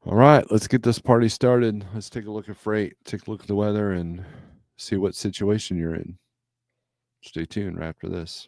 All right, let's get this party started. Let's take a look at freight, take a look at the weather, and see what situation you're in. Stay tuned right after this.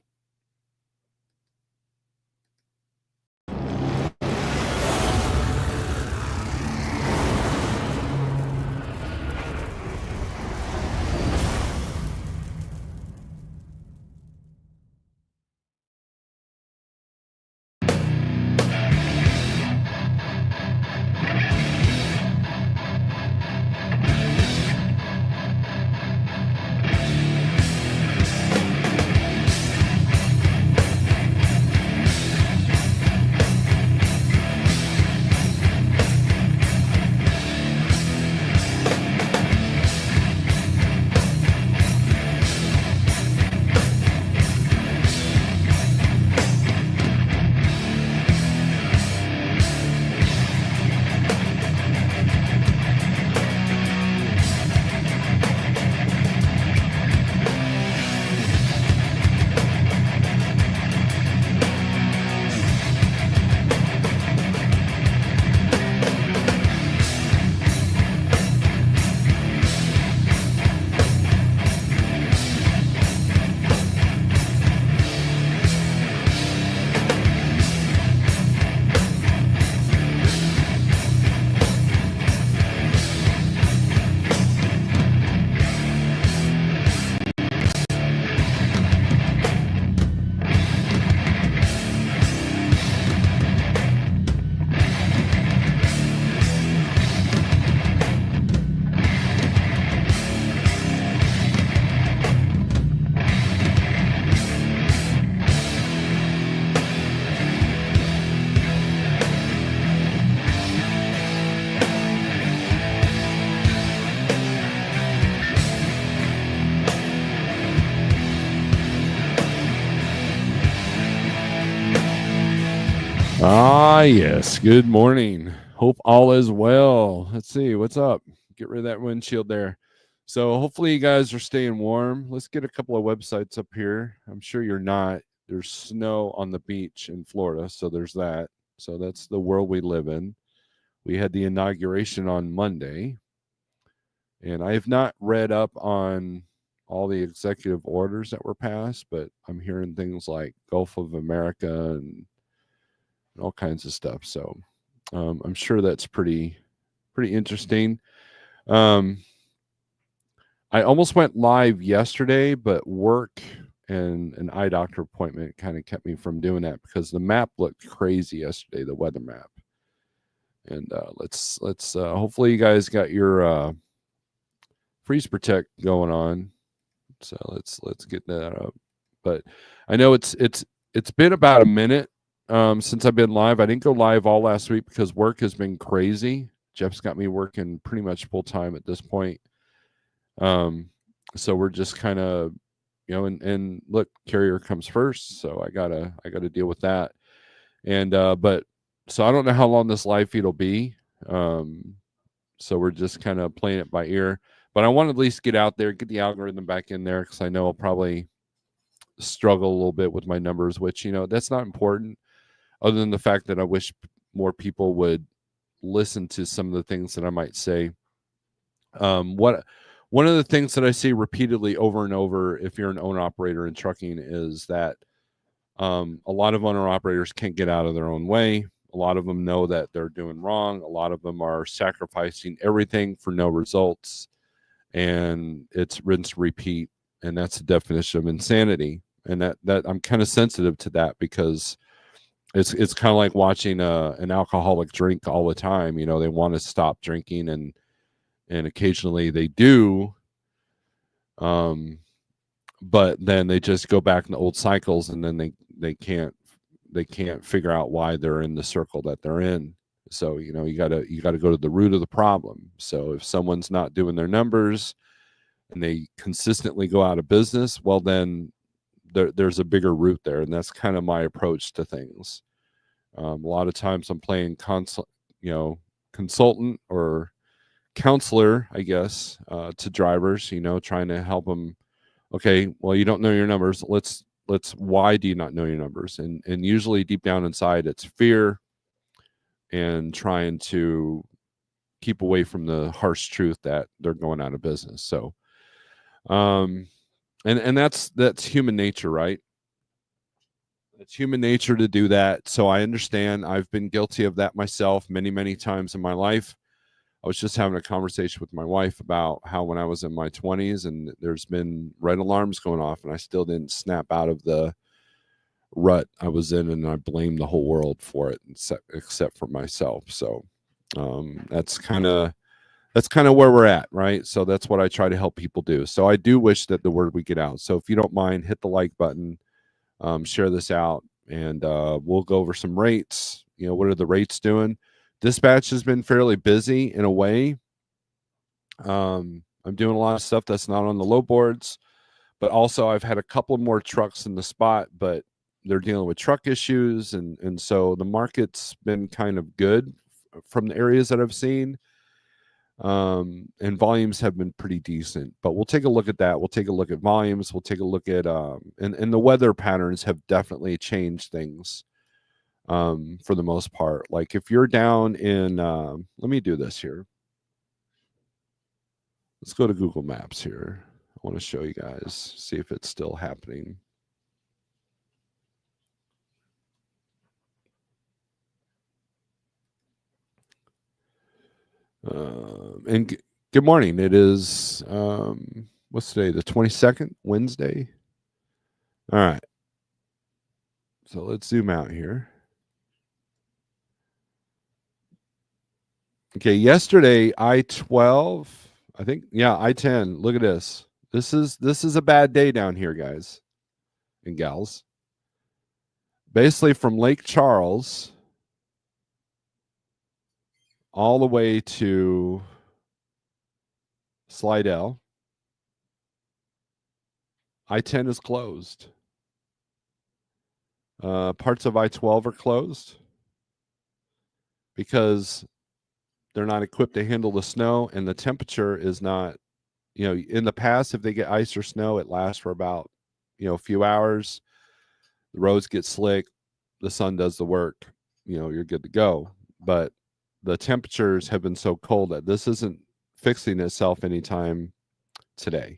Ah, yes. Good morning. Hope all is well. Let's see what's up. Get rid of that windshield there. So, hopefully, you guys are staying warm. Let's get a couple of websites up here. I'm sure you're not. There's snow on the beach in Florida. So, there's that. So, that's the world we live in. We had the inauguration on Monday. And I have not read up on all the executive orders that were passed, but I'm hearing things like Gulf of America and all kinds of stuff. So I'm sure that's pretty interesting. I almost went live yesterday, but work and an eye doctor appointment kind of kept me from doing that because the map looked crazy yesterday, the weather map. And let's hopefully you guys got your freeze protect going on. So let's get that up. But I know it's been about a minute since I've been live. I didn't go live all last week because work has been crazy. Jeff's got me working pretty much full time at this point. So we're just kind of, and look, carrier comes first, so I gotta deal with that. And but so I don't know how long this live feed will be. So we're just kind of playing it by ear. But I want to at least get out there, get the algorithm back in there because I know I'll probably struggle a little bit with my numbers, which that's not important. Other than the fact that I wish more people would listen to some of the things that I might say. One of the things that I see repeatedly over and over, if you're an owner operator in trucking, is that a lot of owner operators can't get out of their own way. A lot of them know that they're doing wrong. A lot of them are sacrificing everything for no results, and it's rinse repeat, and that's the definition of insanity. And that I'm kind of sensitive to that because it's kind of like watching an alcoholic drink all the time. They want to stop drinking, and occasionally they do, but then they just go back in the old cycles, and then they can't figure out why they're in the circle that they're in. So you gotta go to the root of the problem. So if someone's not doing their numbers and they consistently go out of business, well then there's a bigger root there, and that's kind of my approach to things. A lot of times I'm playing consultant or counselor, I guess, to drivers, trying to help them. Okay, well, you don't know your numbers. Let's why do you not know your numbers? And usually deep down inside it's fear and trying to keep away from the harsh truth that they're going out of business. So, and that's human nature, right? It's human nature to do that. So I understand. I've been guilty of that myself many times in my life. I was just having a conversation with my wife about how when I was in my 20s and there's been red alarms going off and I still didn't snap out of the rut I was in, and I blame the whole world for it except for myself. So that's kind of where we're at, right? So that's what I try to help people do. So I do wish that the word would get out. So if you don't mind, hit the like button, share this out, and we'll go over some rates. What are the rates doing? Dispatch has been fairly busy in a way. I'm doing a lot of stuff that's not on the load boards, but also I've had a couple more trucks in the spot, but they're dealing with truck issues, and so the market's been kind of good from the areas that I've seen. And volumes have been pretty decent, but we'll take a look at that. We'll take a look at volumes. We'll take a look at and the weather patterns have definitely changed things for the most part. Like if you're down in let me do this here. Let's go to Google Maps here. I want to show you guys, see if it's still happening. And good morning. It is what's today? The 22nd, Wednesday. All right. So let's zoom out here. Okay, yesterday I-12, I think, yeah, I-10. Look at this. This is a bad day down here, guys and gals. Basically from Lake Charles all the way to Slidell, I-10 is closed. Parts of I-12 are closed because they're not equipped to handle the snow, and the temperature is not, in the past, if they get ice or snow, it lasts for about, a few hours. The roads get slick, the sun does the work, you're good to go. But the temperatures have been so cold that this isn't fixing itself anytime today.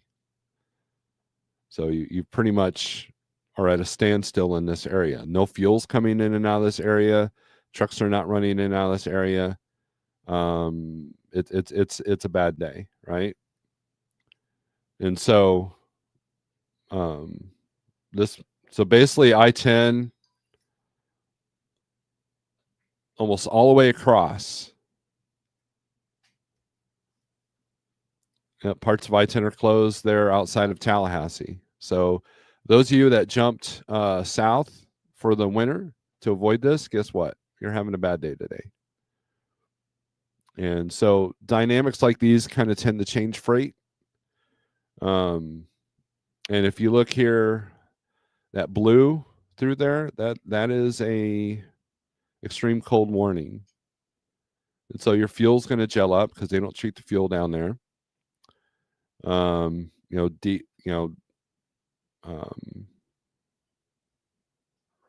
So you pretty much are at a standstill in this area. No fuel's coming in and out of this area. Trucks are not running in and out of this area. It's a bad day, right? And so so basically I-10 almost all the way across. Parts of I-10 are closed there outside of Tallahassee. So those of you that jumped south for the winter to avoid this, guess what? You're having a bad day today. And so dynamics like these kind of tend to change freight. And if you look here, that blue through there, that is a extreme cold warning. And so your fuel's going to gel up because they don't treat the fuel down there.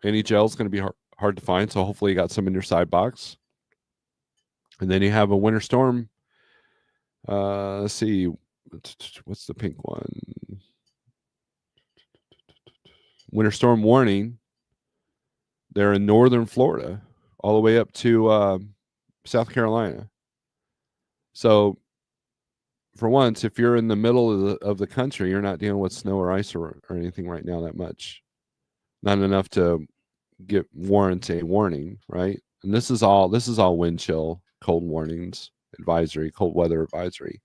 Any gel's going to be hard to find, so hopefully you got some in your side box. And then you have a winter storm. Let's see, what's the pink one? Winter storm warning. They're in northern Florida, all the way up to South Carolina. So, for once, if you're in the middle of the country, you're not dealing with snow or ice or anything right now that much. Not enough to warrant a warning, right? And this is all wind chill, cold warnings, advisory, cold weather advisory.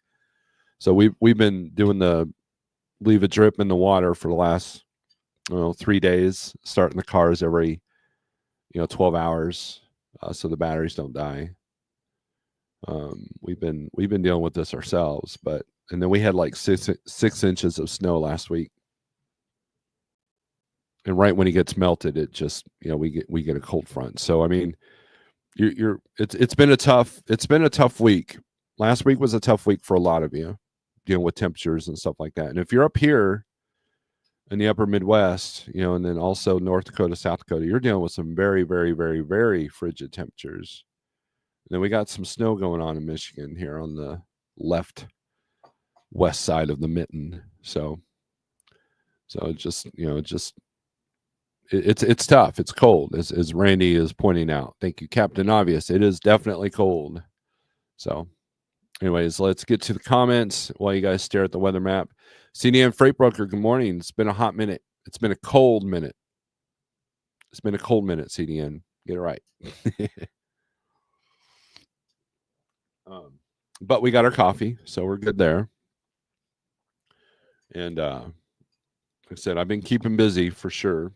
So we've been doing the leave a drip in the water for the last 3 days, starting the cars every 12 hours so the batteries don't die. We've been dealing with this ourselves, and then we had like 6 inches of snow last week. And right when it gets melted, it just we get a cold front. So I mean, it's been a tough week. Last week was a tough week for a lot of you, dealing with temperatures and stuff like that. And if you're up here in the upper Midwest, and then also North Dakota, South Dakota, you're dealing with some very, very, very, very frigid temperatures. then we got some snow going on in Michigan here on the west side of the mitten. So just it's tough. It's cold, as Randy is pointing out. Thank you, Captain Obvious. It is definitely cold. So, anyways, let's get to the comments while you guys stare at the weather map. CDM Freight Broker, good morning. It's been a hot minute. It's been a cold minute. It's been a cold minute, CDN. Get it right. But we got our coffee, so we're good there. And like I said, I've been keeping busy for sure.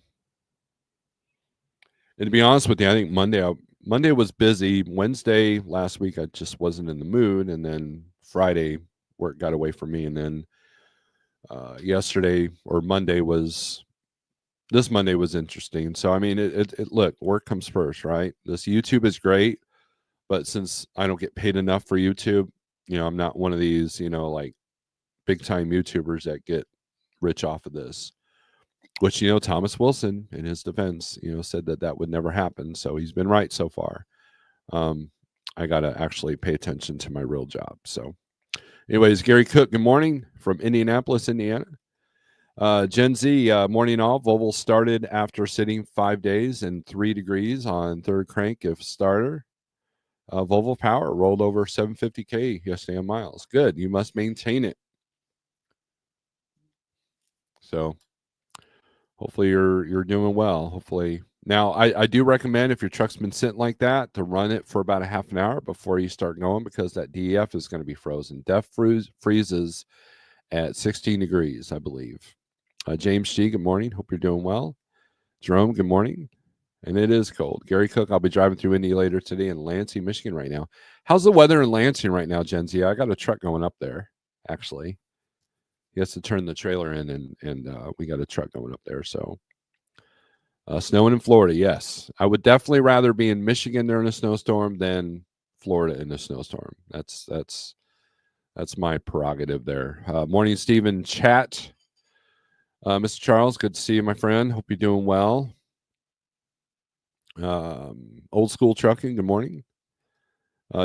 And to be honest with you, I think Monday was busy. Wednesday last week, I just wasn't in the mood. And then Friday, work got away from me. And then yesterday or this Monday was interesting. So, I mean, look, work comes first, right? This YouTube is great. But since I don't get paid enough for YouTube, I'm not one of these, like big time YouTubers that get rich off of this. Which, Thomas Wilson, in his defense, said that would never happen. So he's been right so far. I got to actually pay attention to my real job. So, anyways, Gary Cook, good morning from Indianapolis, Indiana. Gen Z, morning all. Volvo started after sitting 5 days and 3 degrees on third crank if starter. Volvo Power rolled over 750K yesterday on miles. Good. You must maintain it. So hopefully you're doing well. Hopefully. Now, I do recommend, if your truck's been sitting like that, to run it for about a half an hour before you start going, because that DEF is going to be frozen. DEF freezes at 16 degrees, I believe. James G, good morning. Hope you're doing well. Jerome, good morning. And it is cold. Gary Cook, I'll be driving through Indy later today in Lansing, Michigan right now. How's the weather in Lansing right now, Gen Z? I got a truck going up there, actually. He has to turn the trailer in, and we got a truck going up there. So, snowing in Florida, yes. I would definitely rather be in Michigan during a snowstorm than Florida in a snowstorm. That's my prerogative there. Morning, Stephen. Chat. Mr. Charles, good to see you, my friend. Hope you're doing well. Old School Trucking, good morning.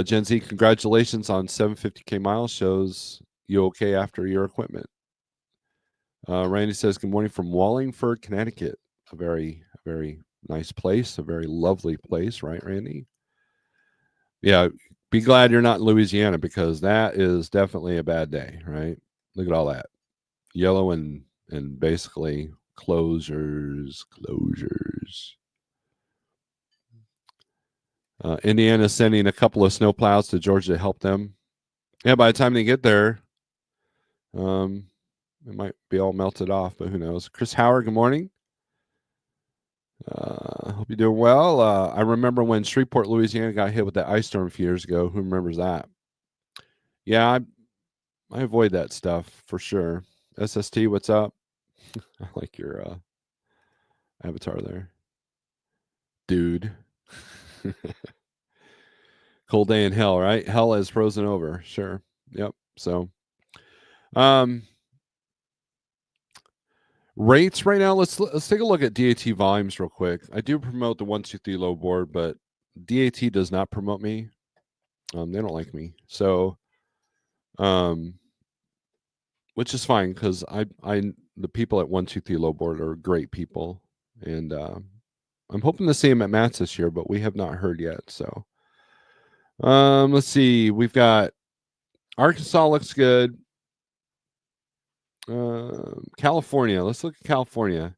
Gen Z, congratulations on 750K miles. Shows you okay after your equipment. Randy says, good morning from Wallingford, Connecticut. A very, very nice place, a very lovely place, right, Randy? Yeah, be glad you're not in Louisiana, because that is definitely a bad day, right? Look at all that. Yellow and basically closures. Indiana sending a couple of snowplows to Georgia to help them. Yeah, by the time they get there, it might be all melted off, but who knows? Chris Howard, good morning. Hope you're doing well. I remember when Shreveport, Louisiana got hit with that ice storm a few years ago. Who remembers that? Yeah, I avoid that stuff for sure. SST, what's up? I like your avatar there. Dude. Cold day in hell, right? Hell is frozen over. Sure. Yep. So, rates right now. Let's take a look at DAT volumes real quick. I do promote the 123 low board, but DAT does not promote me. They don't like me. So, which is fine, because the people at 123 low board are great people, and I'm hoping to see them at Matt's this year, but we have not heard yet. So, let's see. We've got Arkansas looks good. California. Let's look at California.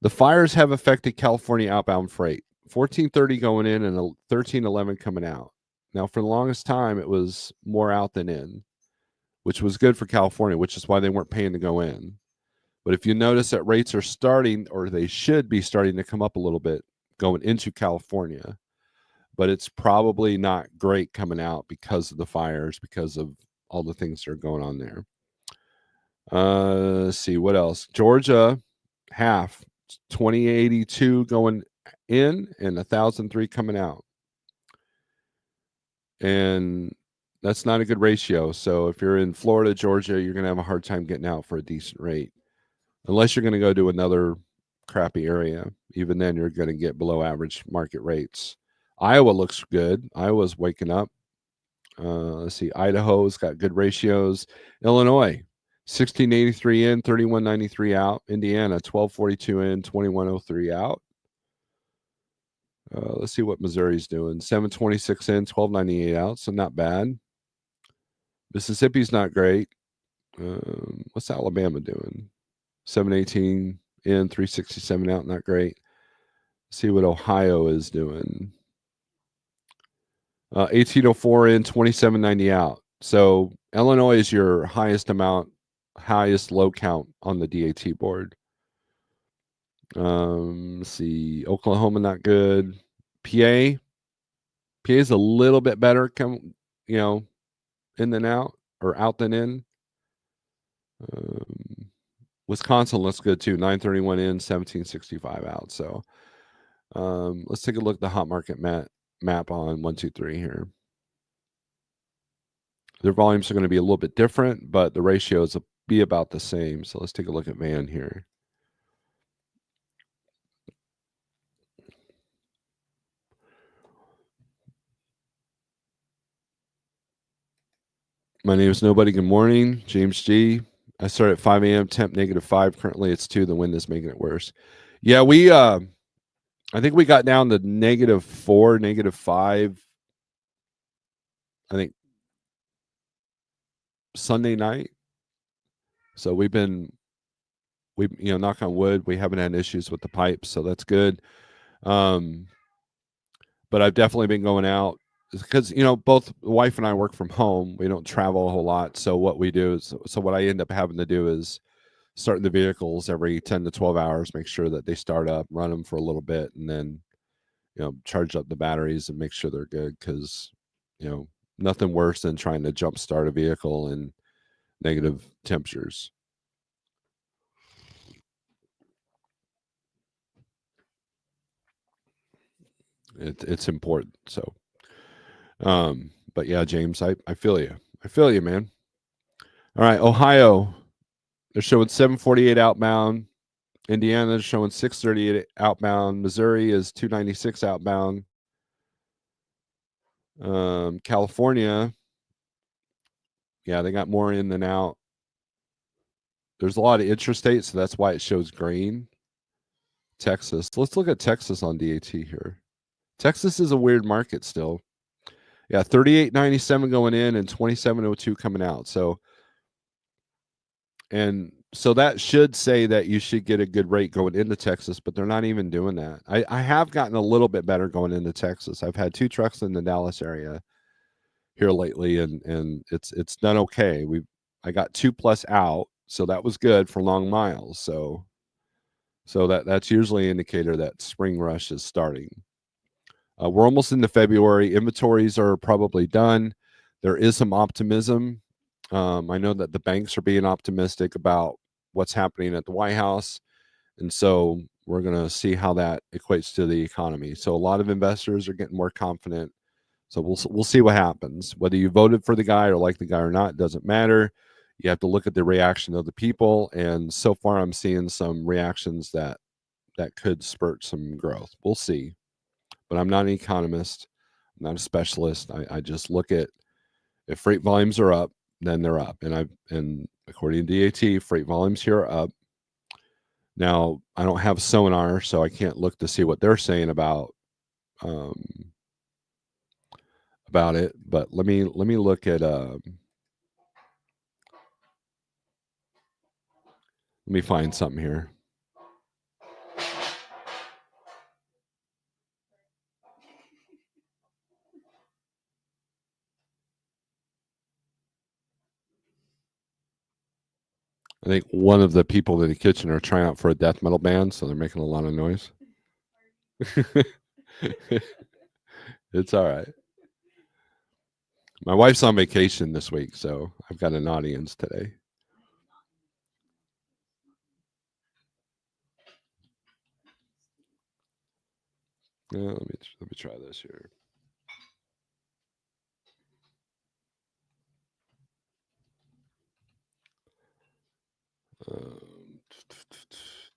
The fires have affected California outbound freight. 1430 going in and 1311 coming out. Now, for the longest time, it was more out than in, which was good for California, which is why they weren't paying to go in. But if you notice that rates are starting, or they should be starting to come up a little bit going into California, but it's probably not great coming out because of the fires, because of all the things that are going on there. Let's see what else. Georgia, half 2082 going in and 1003 coming out, and that's not a good ratio. So if you're in Florida, Georgia, you're going to have a hard time getting out for a decent rate, unless you're going to go to another crappy area. Even then, you're going to get below average market rates. Iowa looks good. Iowa's waking up. Let's see. Idaho's got good ratios. Illinois, 1683 in, 3193 out. Indiana, 1242 in, 2103 out. Let's see what Missouri's doing. 726 in, 1298 out. So not bad. Mississippi's not great. What's Alabama doing? 718 in, 367 out. Not great. See what Ohio is doing. 1804 in, 2790 out. So Illinois is your highest low count on the DAT board. Let's see, Oklahoma not good. PA is a little bit better. In than out or out than in. Wisconsin looks good too. 931 in, 1765 out. So let's take a look at the hot market map on 123 here. Their volumes are going to be a little bit different, but the ratios will be about the same. So let's take a look at Van here. My name is Nobody. Good morning. James G. I started at 5 a.m. Temp -5. Currently it's 2. The wind is making it worse. Yeah, I think we got down to -4, -5. I think Sunday night. So we knock on wood, we haven't had issues with the pipes, so that's good. But I've definitely been going out because both the wife and I work from home. We don't travel a whole lot, so what we do is what I end up having to do is starting the vehicles every 10 to 12 hours, make sure that they start up, run them for a little bit, and then charge up the batteries and make sure they're good, because nothing worse than trying to jump start a vehicle in negative temperatures. It's important. So but yeah, James, I feel you. I feel you, man. All right, Ohio, they're showing 748 outbound. Indiana is showing 638 outbound. Missouri is 296 outbound. California, yeah, they got more in than out. There's a lot of intrastate, so that's why it shows green. Texas, let's look at Texas on DAT here. Texas is a weird market still. Yeah, 38.97 going in and 27.02 coming out. So that should say that you should get a good rate going into Texas, but they're not even doing that. I have gotten a little bit better going into Texas. I've had 2 trucks in the Dallas area here lately, and it's done okay. I got 2+ out, so that was good for long miles. So that's usually an indicator that spring rush is starting. We're almost into February. Inventories are probably done. There is some optimism. I know that the banks are being optimistic about what's happening at the White House, and so we're going to see how that equates to the economy. So a lot of investors are getting more confident. So we'll see what happens. Whether you voted for the guy or like the guy or not, doesn't matter. You have to look at the reaction of the people, and so far I'm seeing some reactions that could spurt some growth. We'll see. But I'm not an economist. I'm not a specialist. I just look at, if freight volumes are up, then they're up. And according to DAT, freight volumes here are up. Now, I don't have sonar, so I can't look to see what they're saying about it. But let me look at let me find something here. I think one of the people in the kitchen are trying out for a death metal band, so they're making a lot of noise. It's all right. My wife's on vacation this week, so I've got an audience today. Let me try this here.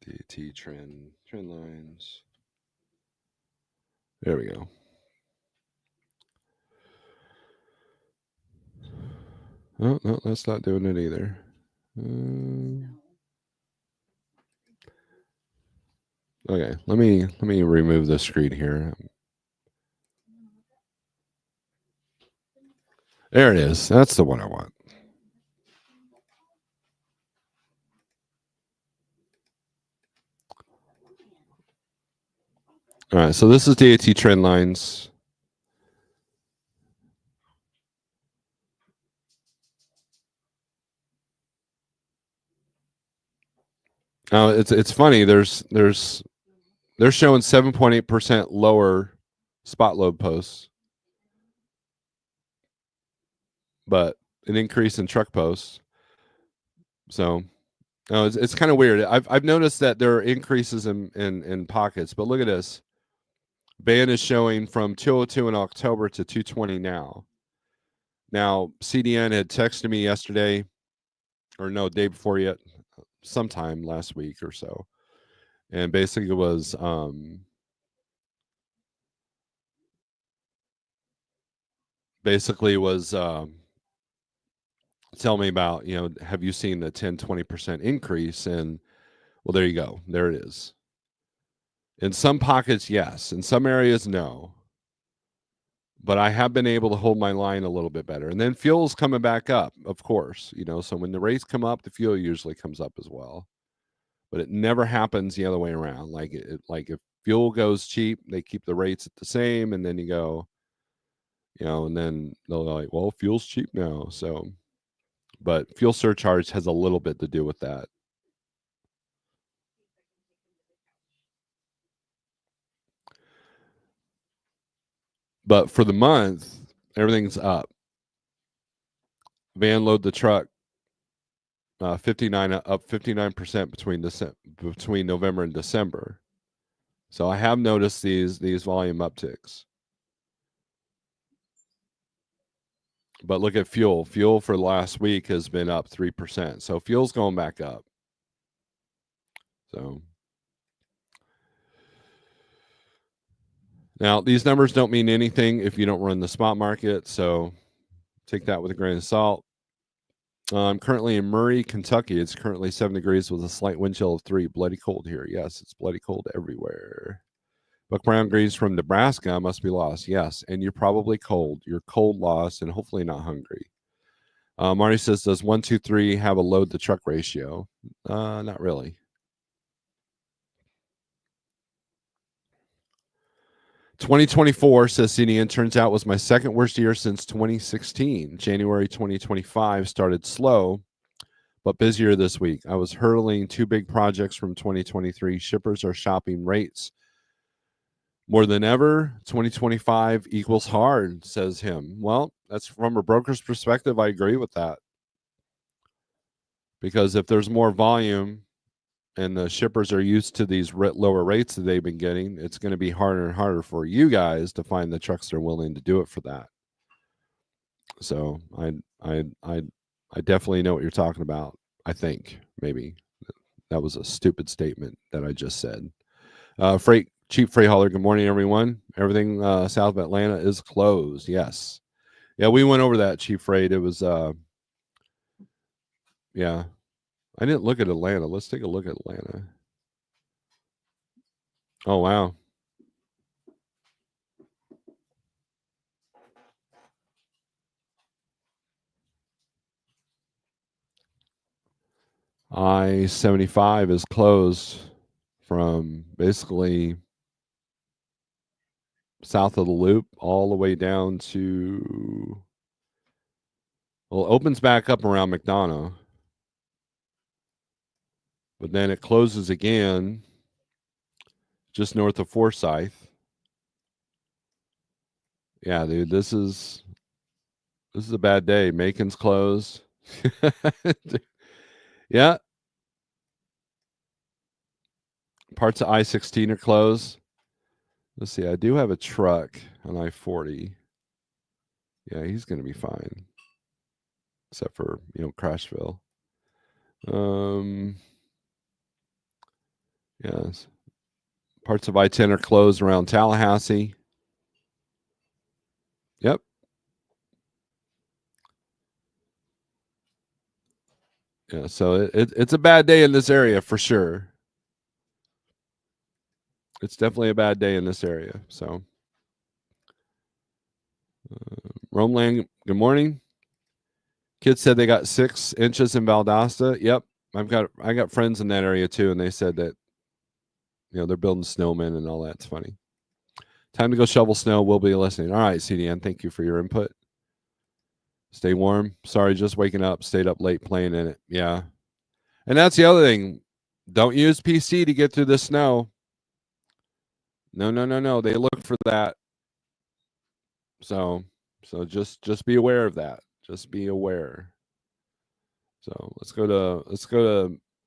DAT trend lines. There we go. Oh, no, that's not doing it either. Okay, let me remove the screen here. There it is. That's the one I want. All right, so this is DAT trend lines. Now it's funny. They're showing 7.8% lower spot load posts, but an increase in truck posts. So it's kind of weird. I've noticed that there are increases in pockets, but look at this. Band is showing from 202 in October to 220 now. Now CDN had texted me yesterday, or no, day before yet, sometime last week or so, and basically was tell me about, have you seen the 10-20% increase? And well, there you go, there it is. In some pockets, yes. In some areas, no. But I have been able to hold my line a little bit better. And then fuel's coming back up, of course. So when the rates come up, the fuel usually comes up as well. But it never happens the other way around. Like if fuel goes cheap, they keep the rates at the same, and then you go, and then they'll go like, well, fuel's cheap now. So, but fuel surcharge has a little bit to do with that. But for the month, everything's up. Van load the truck, 59% between November and December. So I have noticed these volume upticks. But look at fuel. Fuel for last week has been up 3%. So fuel's going back up. So now these numbers don't mean anything if you don't run the spot market. So take that with a grain of salt. I'm currently in Murray, Kentucky. It's currently 7 degrees with a slight wind chill of 3. Bloody cold here. Yes, it's bloody cold everywhere. Buck Brown greens from Nebraska must be lost. Yes, and you're probably cold. You're cold, lost, and hopefully not hungry. Marty says, does 1, 2, 3 have a load to truck ratio? Not really. 2024, says CDN, turns out was my second worst year since 2016. January 2025 started slow, but busier this week. I was hurdling 2 big projects from 2023. Shippers are shopping rates more than ever. 2025 equals hard, says him. Well, that's from a broker's perspective. I agree with that. Because if there's more volume and the shippers are used to these lower rates that they've been getting, it's going to be harder and harder for you guys to find the trucks that are willing to do it for that. So I definitely know what you're talking about. I think maybe that was a stupid statement that I just said. Cheap freight hauler. Good morning, everyone. Everything south of Atlanta is closed. Yes. Yeah, we went over that, cheap freight. It was yeah. I didn't look at Atlanta. Let's take a look at Atlanta. Oh wow. I-75 is closed from basically south of the loop all the way down to, well, it opens back up around McDonough, but then it closes again just north of Forsyth. Yeah, dude, this is a bad day. Macon's closed. Yeah. Parts of I-16 are closed. Let's see. I do have a truck on I-40. Yeah, he's going to be fine, except for Crashville. Yes. Parts of I-10 are closed around Tallahassee. Yep. Yeah, so it's a bad day in this area for sure. It's definitely a bad day in this area. So, Romeland, good morning. Kids said they got 6 inches in Valdosta. Yep, I got friends in that area too, and they said that they're building snowmen and all that. It's funny. Time to go shovel snow. We'll be listening. All right, CDN, thank you for your input. Stay warm. Sorry, just waking up. Stayed up late playing in it. Yeah, and that's the other thing. Don't use PC to get through the snow. No. They look for that. So just be aware of that. Just be aware. So let's go to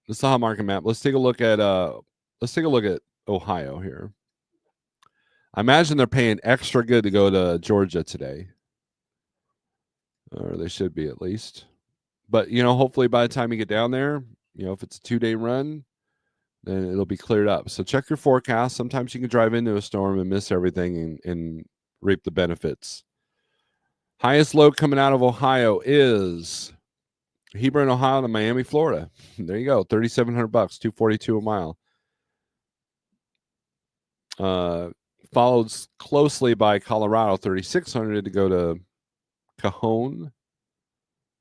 the Saha market map. Let's take a look at Ohio here. I imagine they're paying extra good to go to Georgia today. Or they should be at least. But hopefully by the time you get down there, if it's a 2-day run, then it'll be cleared up. So check your forecast. Sometimes you can drive into a storm and miss everything and reap the benefits. Highest load coming out of Ohio is Hebron, Ohio to Miami, Florida. There you go. $3,700, $242 a mile. Followed closely by Colorado, $3,600 to go to Cajon,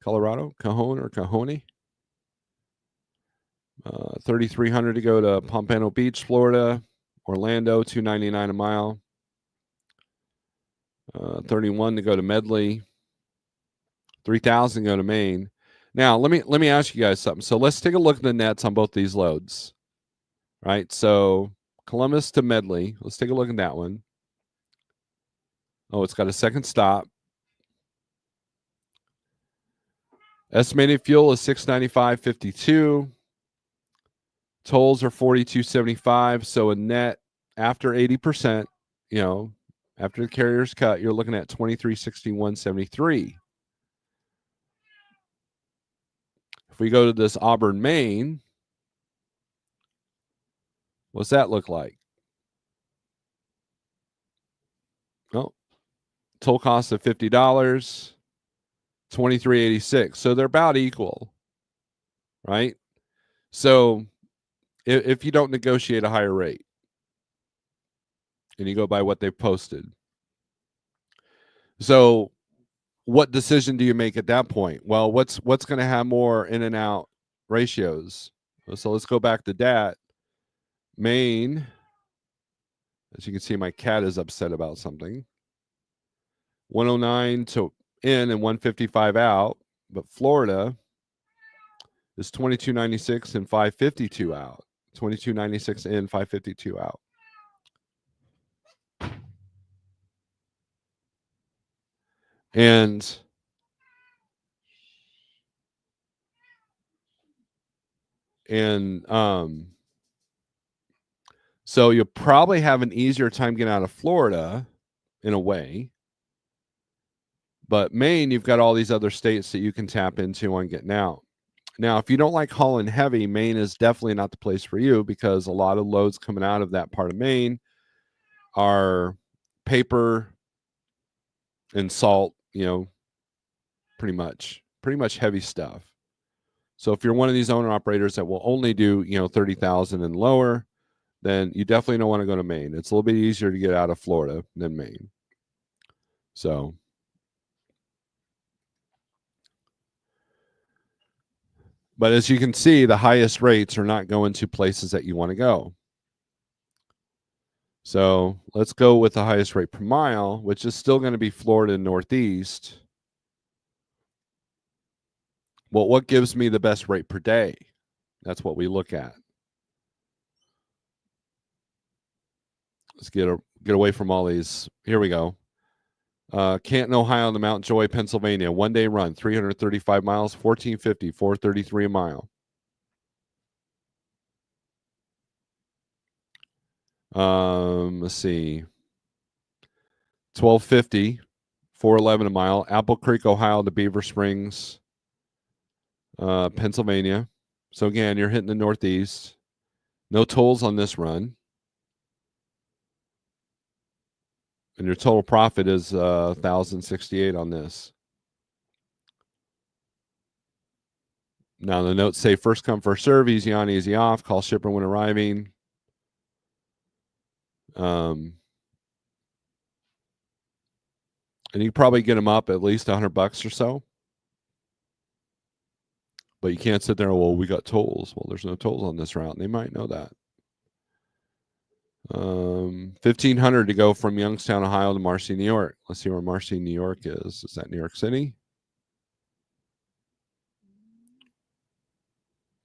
Colorado. Cajon or Cajone. $3,300 to go to Pompano Beach, Florida. Orlando, $299 a mile. 31 to go to Medley. 3,000 to go to Maine. Now, let me ask you guys something. So let's take a look at the nets on both these loads. Right? So Columbus to Medley. Let's take a look at that one. Oh, it's got a second stop. Estimated fuel is $695.52. Tolls are $42.75. So a net after 80%, after the carrier's cut, you're looking at $23.61.73. If we go to this Auburn, Maine, what's that look like? Oh, toll cost of $50, $23.86. So they're about equal, right? So if you don't negotiate a higher rate and you go by what they've posted. So what decision do you make at that point? Well, what's going to have more in and out ratios? So let's go back to that. Maine, as you can see, my cat is upset about something. 109 to in and 155 out, but Florida is 22.96 and 552 out. 22.96 in, 552 out. And so you'll probably have an easier time getting out of Florida in a way. But Maine, you've got all these other states that you can tap into on getting out. Now, if you don't like hauling heavy, Maine is definitely not the place for you because a lot of loads coming out of that part of Maine are paper and salt, pretty much heavy stuff. So if you're one of these owner operators that will only do, 30,000 and lower, then you definitely don't want to go to Maine. It's a little bit easier to get out of Florida than Maine. So, but as you can see, the highest rates are not going to places that you want to go. So let's go with the highest rate per mile, which is still going to be Florida and Northeast. Well, what gives me the best rate per day? That's what we look at. Let's get away from all these. Here we go. Canton, Ohio to Mount Joy, Pennsylvania. 1-day run, 335 miles, $14.50, $4.33 a mile. Let's see. $12.50, $4.11 a mile. Apple Creek, Ohio to Beaver Springs, Pennsylvania. So again, you're hitting the Northeast. No tolls on this run. And your total profit is $1,068 on this. Now the notes say first come, first serve, easy on, easy off. Call shipper when arriving. And you probably get them up at least $100 or so. But you can't sit there, well, we got tolls. Well, there's no tolls on this route. And they might know that. 1,500 to go from Youngstown, Ohio to Marcy, New York. Let's see where Marcy, New York is. Is that New York City?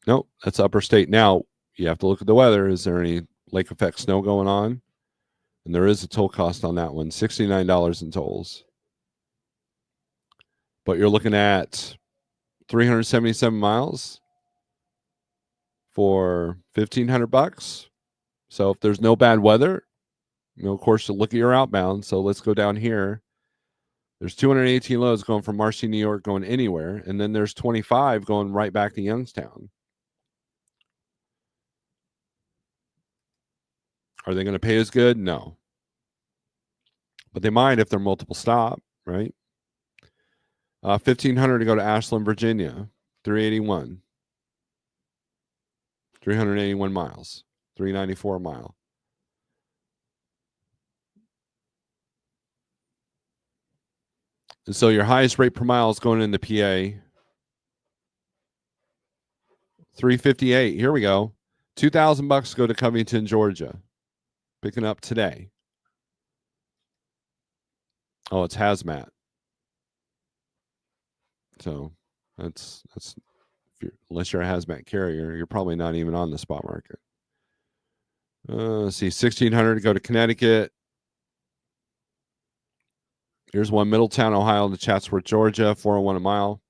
Nope, that's upper state. Now, you have to look at the weather. Is there any lake effect snow going on? And there is a toll cost on that one, $69 in tolls. But you're looking at 377 miles for $1,500. So if there's no bad weather, of course, to look at your outbound. So let's go down here. There's 218 loads going from Marcy, New York, going anywhere. And then there's 25 going right back to Youngstown. Are they going to pay as good? No. But they might if they're multiple stop, right? 1,500 to go to Ashland, Virginia, 381. 381 miles, 394 a mile. And so your highest rate per mile is going into PA. 358. Here we go. $2,000 go to Covington, Georgia. Picking up today. Oh, it's hazmat. So that's unless you're a hazmat carrier, you're probably not even on the spot market. Let's see, 1,600 to go to Connecticut. Here's one, Middletown, Ohio to Chatsworth, Georgia, 401 a mile,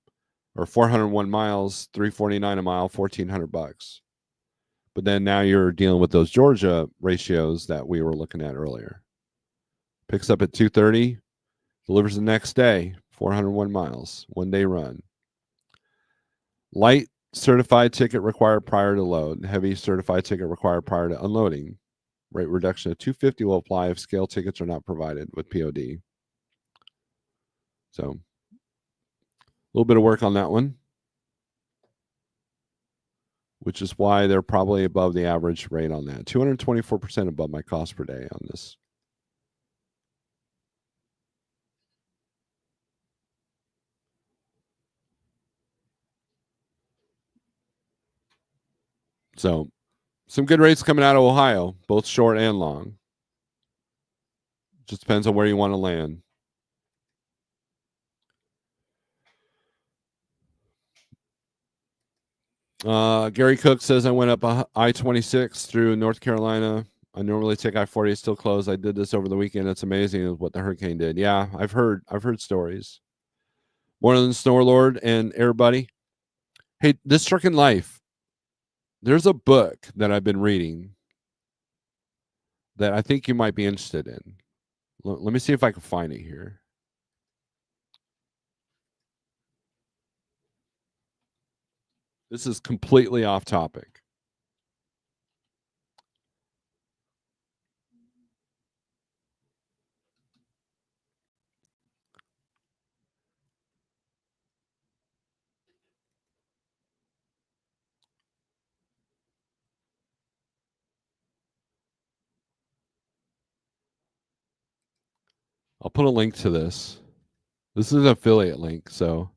or 401 miles, 349 a mile, $1,400. But then now you're dealing with those Georgia ratios that we were looking at earlier. Picks up at 2:30, delivers the next day, 401 miles, 1 day run. Light certified ticket required prior to load. Heavy certified ticket required prior to unloading. Rate reduction of $250 will apply if scale tickets are not provided with POD. So, a little bit of work on that one, which is why they're probably above the average rate on that. 224% above my cost per day on this. So, some good rates coming out of Ohio, both short and long. Just depends on where you want to land. Gary Cook says I went up I-26 through North Carolina. I normally take I-40, it's still closed. I did this over the weekend. It's amazing what the hurricane did. Yeah, I've heard stories. More than Snorelord and Air Buddy. Hey, This Trucking Life. There's a book that I've been reading that I think you might be interested in. Let me see if I can find it here. This is completely off topic. I'll put a link to this. This is an affiliate link, so.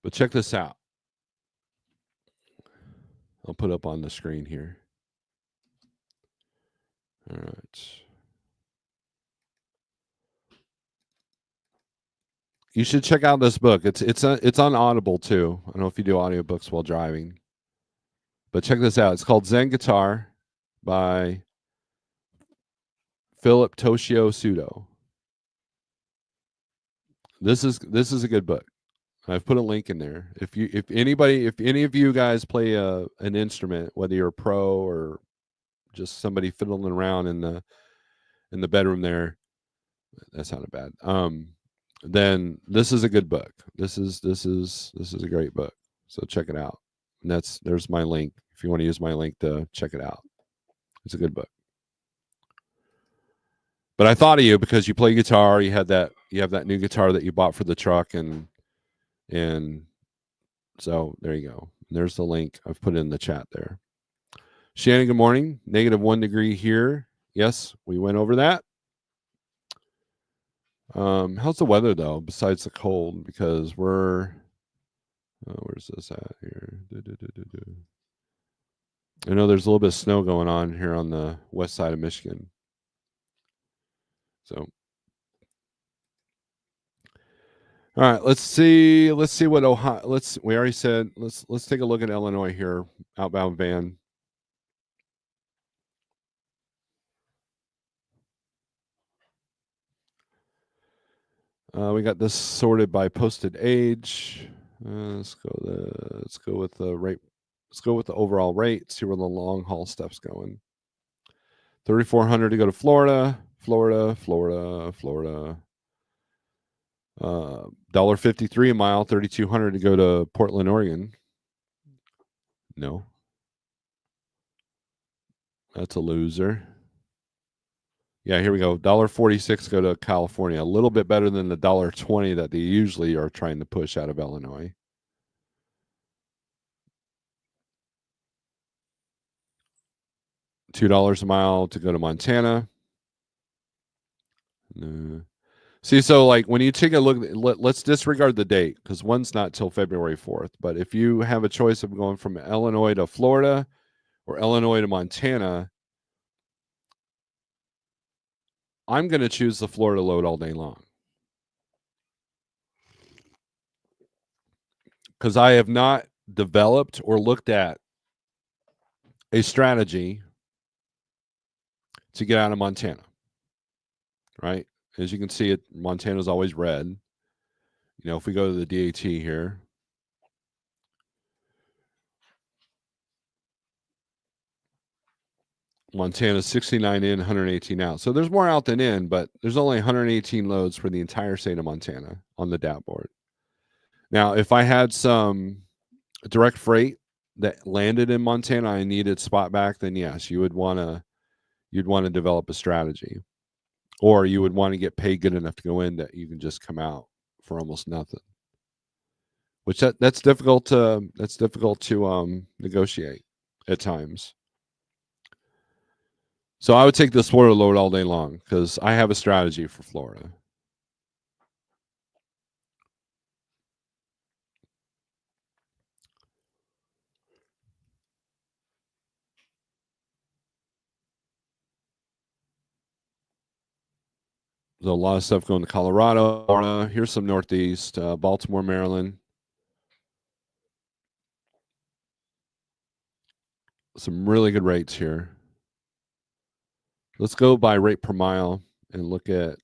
But check this out. I'll put up on the screen here. All right. You should check out this book. It's on Audible too. I don't know if you do audiobooks while driving. But check this out. It's called Zen Guitar by Philip Toshio Sudo. This is a good book. I've put a link in there. If any of you guys play an instrument, whether you're a pro or just somebody fiddling around in the bedroom there, that sounded bad. Then this is a good book. This is a great book. So check it out. And there's my link if you want to use my link to check it out. It's a good book. But I thought of you because you play guitar. You have that new guitar that you bought for the truck, and So there you go. There's the link. I've put it in the chat there. Shannon, good morning. -1 degree here. Yes, we went over that. How's the weather though, besides the cold? Because we're where's this at here? I know there's a little bit of snow going on here on the west side of Michigan. So all right, let's see what Ohio. We already said let's take a look at Illinois here, outbound van. We got this sorted by posted age. Let's go with the rate. Let's go with the overall rate. See where the long haul stuff's going. 3,400 to go to Florida. $1.53 a mile. 3,200 to go to Portland, Oregon. No, that's a loser. Yeah, here we go. $1.46 go to California. A little bit better than the $1.20 that they usually are trying to push out of Illinois. $2 a mile to go to Montana. See, so like when you take a look, let's disregard the date because one's not till February 4th. But if you have a choice of going from Illinois to Florida or Illinois to Montana, I'm going to choose the Florida load all day long. Because I have not developed or looked at a strategy to get out of Montana. Right? As you can see, Montana's always red. You know, if we go to the DAT here, Montana's 69 in, 118 out. So there's more out than in, but there's only 118 loads for the entire state of Montana on the DAT board. Now, if I had some direct freight that landed in Montana, I needed spot back, then yes, you'd want to develop a strategy. Or you would want to get paid good enough to go in that you can just come out for almost nothing. Which that's difficult to negotiate at times. So I would take this Florida load all day long because I have a strategy for Florida. There's a lot of stuff going to Colorado, Florida. Here's some Northeast, Baltimore, Maryland. Some really good rates here. Let's go by rate per mile and look at,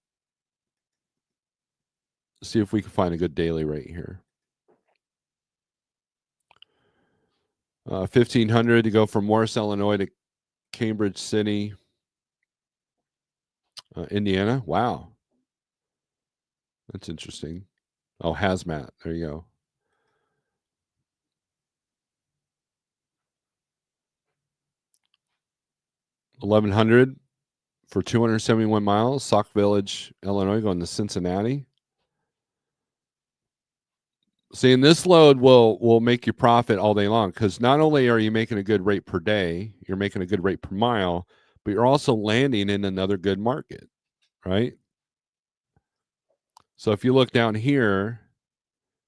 see if we can find a good daily rate here. 1,500 to go from Morris, Illinois to Cambridge City, Indiana. Wow. That's interesting. Oh, hazmat. There you go. $1,100 for 271 miles. Sauk Village, Illinois, going to Cincinnati. See, and this load will make you profit all day long because not only are you making a good rate per day, you're making a good rate per mile, but you're also landing in another good market, right? So if you look down here,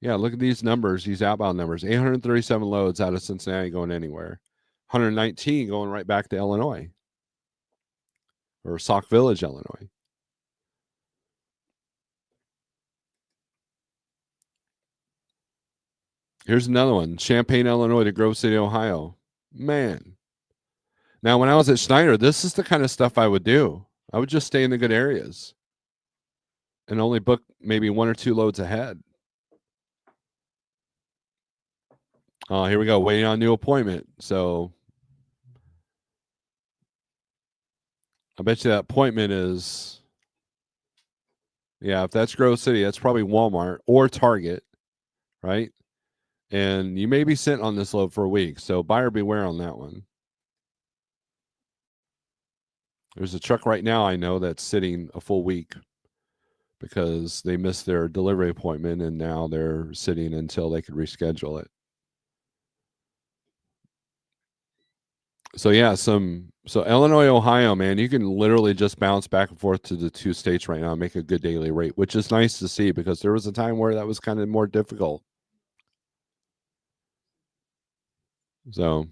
yeah, look at these numbers, these outbound numbers. 837 loads out of Cincinnati going anywhere. 119 going right back to Illinois or Sauk Village, Illinois. Here's another one. Champaign, Illinois to Grove City, Ohio. Man. Now, when I was at Schneider, this is the kind of stuff I would do. I would just stay in the good areas and only book maybe 1 or 2 loads ahead. Oh, here we go. Waiting on a new appointment. So I bet you that appointment is, yeah, if that's Grove City, that's probably Walmart or Target, right? And you may be sitting on this load for a week. So buyer beware on that one. There's a truck right now I know that's sitting a full week because they missed their delivery appointment and now they're sitting until they could reschedule it. So yeah, so Illinois, Ohio, man, you can literally just bounce back and forth to the two states right now and make a good daily rate, which is nice to see because there was a time where that was kind of more difficult. So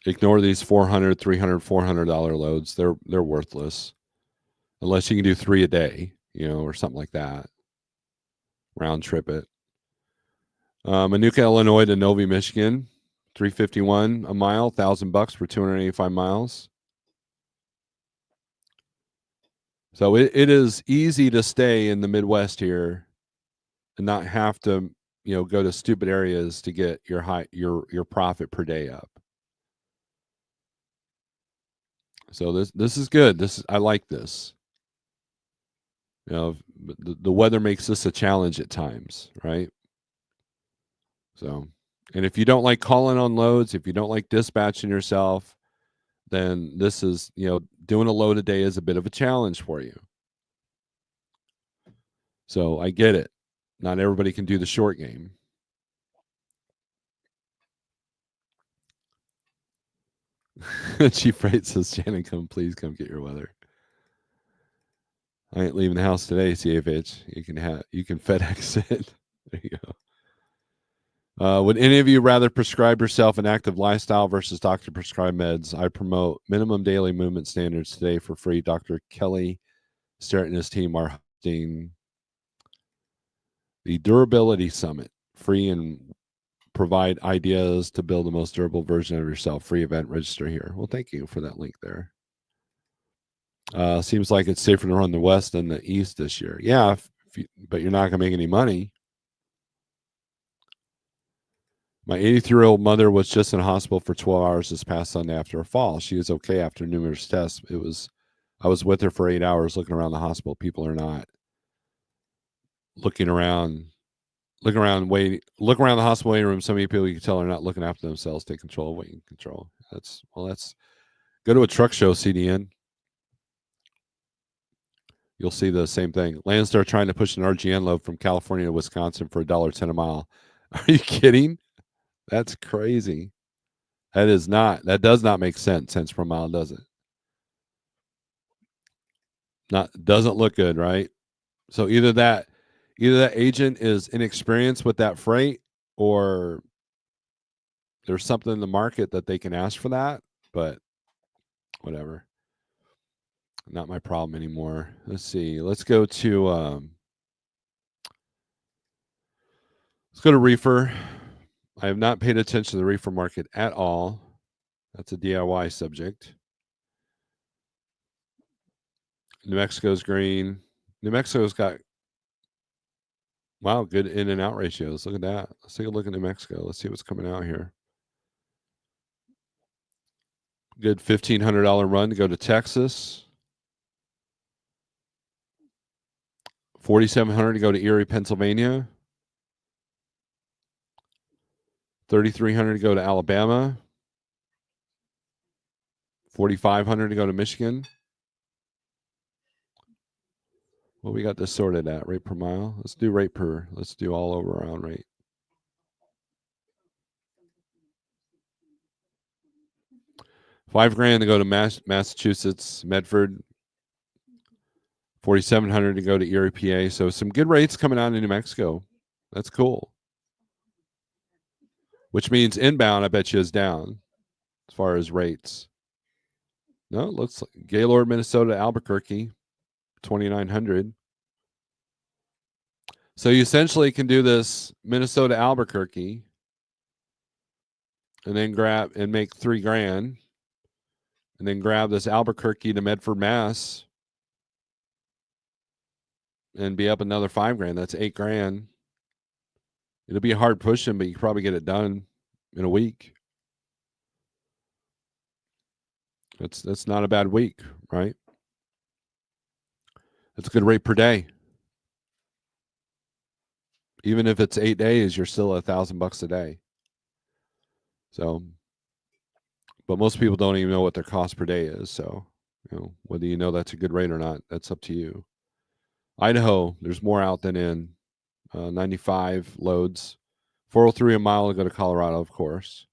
ignore these $400, $300, $400 loads. They're worthless unless you can do 3 a day, or something like that. Round trip it. Manuka, Illinois to Novi, Michigan, 351 a mile, $1,000 for 285 miles. So it is easy to stay in the Midwest here and not have to, go to stupid areas to get your profit per day up. So this is good. I like this. The weather makes this a challenge at times, right? So, and if you don't like calling on loads, if you don't like dispatching yourself, then this is, doing a load a day is a bit of a challenge for you. So I get it. Not everybody can do the short game. Chief Freight says, Shannon, please come get your weather. I ain't leaving the house today, CFH. You can FedEx it. There you go. Would any of you rather prescribe yourself an active lifestyle versus doctor prescribed meds? I promote minimum daily movement standards today for free. Dr. Kelly Starrett and his team are hosting the Durability Summit, free, and provide ideas to build the most durable version of yourself. Free event, register here. Well, thank you for that link there. Seems like it's safer to run the West than the East this year. Yeah, but you're not going to make any money. My 83-year-old mother was just in a hospital for 12 hours this past Sunday after a fall. She is okay after numerous tests. I was with her for 8 hours looking around the hospital. People are not looking around. Look around the hospital waiting room. So many people you can tell are not looking after themselves. Take control of what you can control. That's go to a truck show, CDN. You'll see the same thing. Landstar trying to push an RGN load from California to Wisconsin for $1.10 a mile. Are you kidding? That's crazy. That does not make cents per mile, does it? Doesn't look good, right? So either that agent is inexperienced with that freight, or there's something in the market that they can ask for that, but whatever. Not my problem anymore. Let's see. Let's go to reefer. I have not paid attention to the reefer market at all. That's a DIY subject. New Mexico's green. New Mexico's got, wow, good in and out ratios. Look at that. Let's take a look at New Mexico. Let's see what's coming out here. Good $1,500 run to go to Texas. $4,700 to go to Erie, Pennsylvania. $3,300 to go to Alabama. $4,500 to go to Michigan. Well, we got this sorted at rate per mile. Let's do all over around rate. $5,000 to go to Massachusetts, Medford. $4,700 to go to Erie, PA. So some good rates coming out in New Mexico. That's cool. Which means inbound, I bet you, is down as far as rates. No, it looks like Gaylord, Minnesota, Albuquerque, 2,900. So you essentially can do this Minnesota, Albuquerque, and then make $3,000, and then grab this Albuquerque to Medford, Mass, and be up another $5,000. That's $8,000. It'll be hard pushing, but you can probably get it done in a week. That's not a bad week, right? That's a good rate per day. Even if it's 8 days, you're still $1,000 a day. So, but most people don't even know what their cost per day is. So, whether you know that's a good rate or not, that's up to you. Idaho, there's more out than in. 95 loads, 403 a mile to go to Colorado, of course.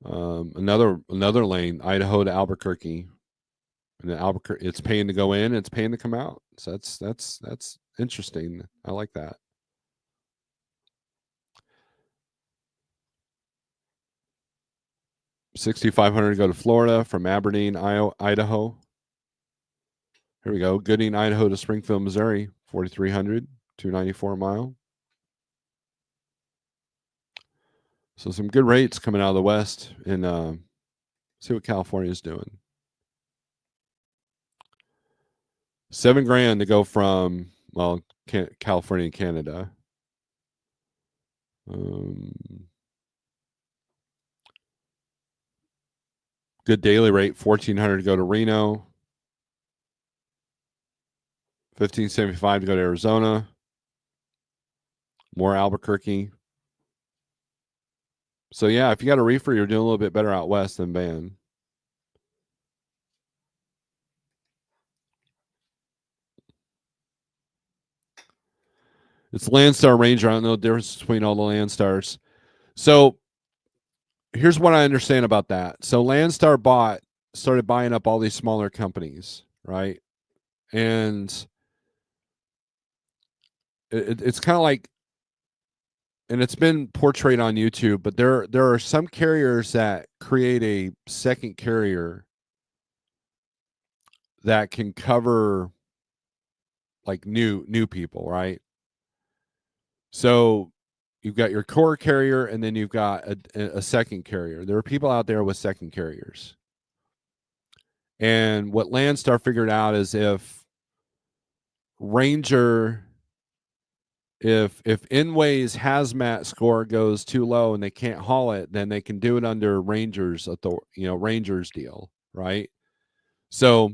Another lane, Idaho to Albuquerque. And then Albuquerque, it's paying to go in, it's paying to come out. So that's interesting. I like that. $6,500 to go to Florida from Aberdeen, Idaho. Here we go. Gooding, Idaho to Springfield, Missouri, 4,300, 294 a mile. So some good rates coming out of the West, and see what California is doing. $7,000 to go from California and Canada. Good daily rate, $1,400 to go to Reno. $1,575 to go to Arizona. More Albuquerque. So yeah, if you got a reefer, you're doing a little bit better out west than van. It's Landstar Ranger. I don't know the difference between all the Landstars. So here's what I understand about that. So Landstar started buying up all these smaller companies, right? And it's kind of like, and it's been portrayed on YouTube, but there are some carriers that create a second carrier that can cover like new people, right? So you've got your core carrier, and then you've got a second carrier. There are people out there with second carriers. And what Landstar figured out is if Ranger, if Inway's hazmat score goes too low and they can't haul it, then they can do it under Ranger's Ranger's deal, right? So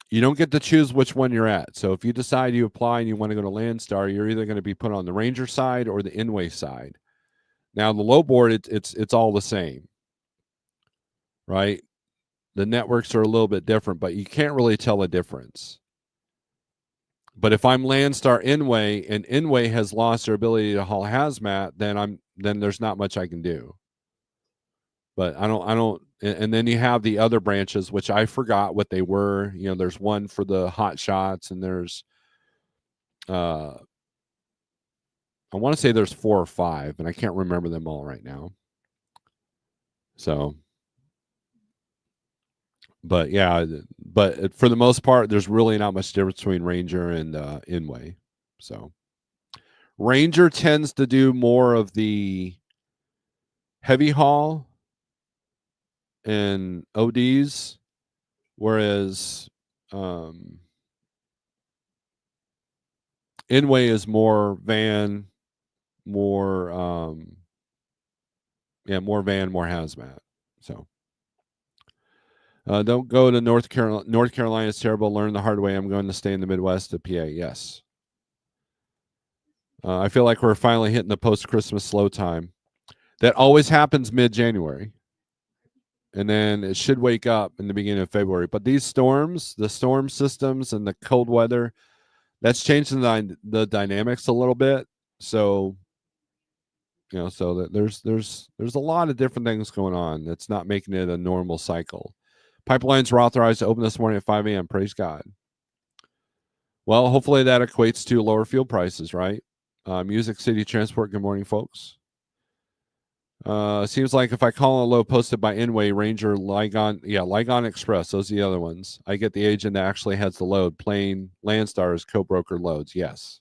you don't get to choose which one you're at. So if you decide you apply and you want to go to Landstar, you're either going to be put on the Ranger side or the Inway side. Now the low board, it's all the same, right? The networks are a little bit different, but you can't really tell a difference. But if I'm Landstar Inway and Inway has lost their ability to haul hazmat, then there's not much I can do. But I don't. And then you have the other branches, which I forgot what they were. There's one for the hot shots, and there's, I want to say there's 4 or 5, and I can't remember them all right now. So, but yeah, but for the most part, there's really not much difference between Ranger and Inway. So, Ranger tends to do more of the heavy haul and ODs, whereas Inway is more van, more more van, more hazmat. So don't go to North Carolina. North Carolina is terrible. Learn the hard way. I'm going to stay in the Midwest to PA. Yes. I feel like we're finally hitting the post-Christmas slow time. That always happens mid-January. And then it should wake up in the beginning of February. But these storms, the storm systems and the cold weather, that's changing the dynamics a little bit. So, so that there's a lot of different things going on that's not making it a normal cycle. Pipelines were authorized to open this morning at 5 a.m. Praise God. Well, hopefully that equates to lower fuel prices, right? Music City Transport, good morning, folks. Seems like if I call a load posted by Inway, Ranger, Ligon Express, those are the other ones. I get the agent that actually has the load. Plain Landstar is co-broker loads, yes.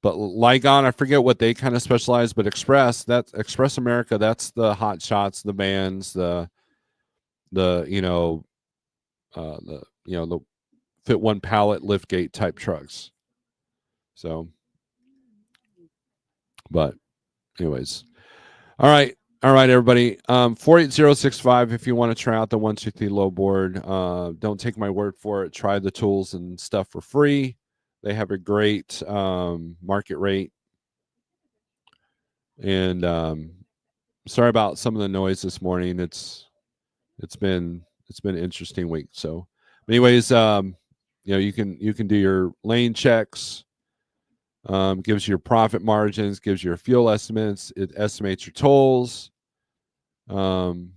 But Ligon, I forget what they kind of specialize, but Express America, that's the hot shots, the vans, the fit one pallet lift gate type trucks. So, but anyways, all right, everybody. 48065. If you want to try out the 123 low board, don't take my word for it. Try the tools and stuff for free. They have a great market rate. And sorry about some of the noise this morning. It's been an interesting week. So, anyways, you can do your lane checks. Gives you your profit margins, gives you your fuel estimates, it estimates your tolls, and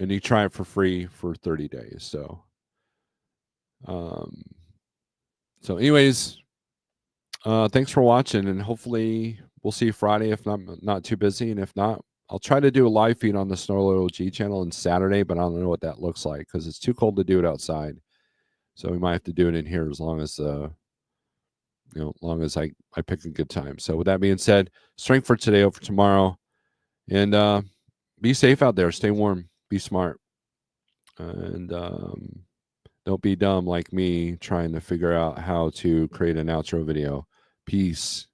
you try it for free for 30 days. So anyways, thanks for watching, and hopefully we'll see you Friday if I'm not too busy, and if not, I'll try to do a live feed on the Snorelord OG channel on Saturday, but I don't know what that looks like because it's too cold to do it outside. So we might have to do it in here as long as long as I pick a good time. So with that being said, strength for today, over tomorrow, and be safe out there. Stay warm. Be smart, and don't be dumb like me trying to figure out how to create an outro video. Peace.